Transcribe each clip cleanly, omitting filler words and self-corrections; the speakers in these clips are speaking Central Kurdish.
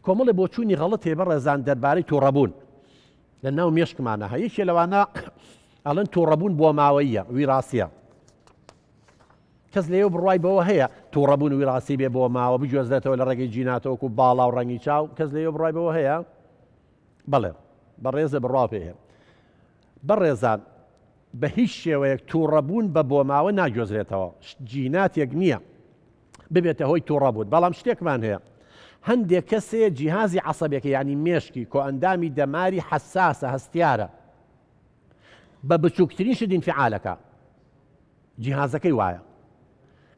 کۆمەڵی بۆ چوونی غەڵەت هەیە بەڕێزان دەربارەی تووڕەبوون لە ناو مێشکمانە هەیە یەکێ لەوانە ئەڵەن تووڕەبوون بۆ ماوەییە ویراسیە کەس لێو بڕوای بەوە هەیە تووڕەبوون ویراسی بێ بۆ ماوە بجۆزرێتەوە لە ڕێگەی جیناتەوەکو باڵا و ڕەنگی چاو کەس لێو بڕوای بەوە هەیە بەڵێ بەڕێزە بڕوا پێ هەیە بەڕێزان بە هیچ شێوەیەک تووڕەبوون بە بۆ ماوە ناگۆزرێتەوە جیناتێک نییە ببێتە هۆی تووڕەبوون بەڵام شتێکمان هەیە هەندێک کەسێ جیهازی عەسەبیەکە یعنی مێشکی کۆ ئەندامی دەماری حەساسە هەستیارە بە بچووکترین شت ئینفعالەکە جیهازەکەی وایە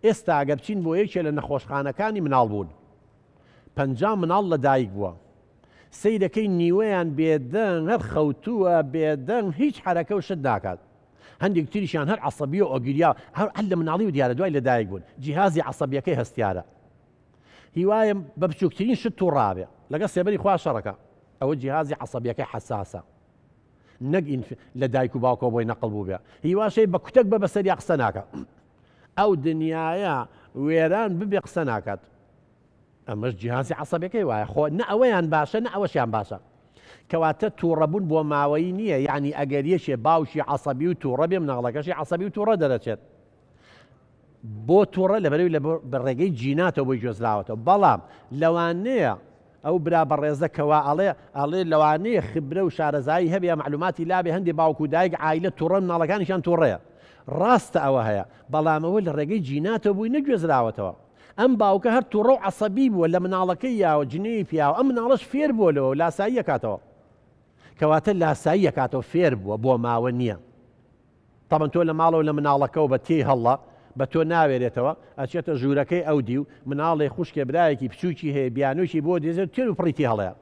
ئێستا ئەگەر بچین بۆ یەکێ لە نەخۆشخانەکانی مناڵ بوون 50 مناڵ لە دایک بووە سەیرەکەی نیوەیان بێدەنگ هەر خەوتووە بێدەنگ هیچ حرەکە و شت ناکات هەندێک تریشیان هەر عەسەبی و ئۆگریا هەر لە مناڵی و دیارە دوای لە دایک بوون جیهازی عەسەبیەکەی هەستیارە هیوایە بە بچووکترین شت تووڕابێ لەگە سێبەری خوا شەڕەکە ئەوە جیهازی عەسەبیەکەی حەساسە نەک لە دایک و باوکەوە بۆی نەقڵ بوو بێ هیواشەی بە کوتەک بە بەسەری قسە ناکات ئەو دنیاە وێران ببێ قسە ناکات ئەمەش جیهازی عەسەبیەکەی وایە خۆ نە ئەوەیان باشە نە ئەوەشیان باشە کەواتە تووڕەبوون بۆ ماوەیی نییە یعنی ئەگەر یەکێ باوشی عەسەبی و تووڕە بێ مناڵەکەشی عەسەبی و تووڕە دەرەچێت بۆ تووڕە لەبەرەوەی بە ڕێگەی جیناتەوە بۆی گوێزراوەتەوە بەڵام لەوانەیە ئەو برا بەڕێزەکەوە ئەڵێ لەوانەیە خبرە و شارەزایی هەبێ معلوماتی لابێ هەندێک باوکو دایک عایلە تووڕە مناڵەکانیشان تووڕەیە ڕاستە ئەوە هەیە بەڵامەوە لە ڕێگەی جیناتەوە بووی نەگوێزراوەتەوە ئەم باوکە هەر تووڕە و عەسەبی بووە لە مناڵەکەی یاوە جنێی پیاوە ئەم مناڵەش فێر بووە لەوە لاسایی یەکاتەوە کەواتە لاسایی یەکاتەوە فێر بووە بۆ ماوە نییە تەبەن تۆ لە ماڵەوە لە مناڵەکەەوە بە تێی هەڵە بە تۆ ناوێرێتەوە ئەچێتە ژوورەکەی ئەو دی و مناڵی خوشکێ برایەکی بچووکی هەیە بیانوشی بۆ دێزێت تێر و پڕیتی هەڵەیە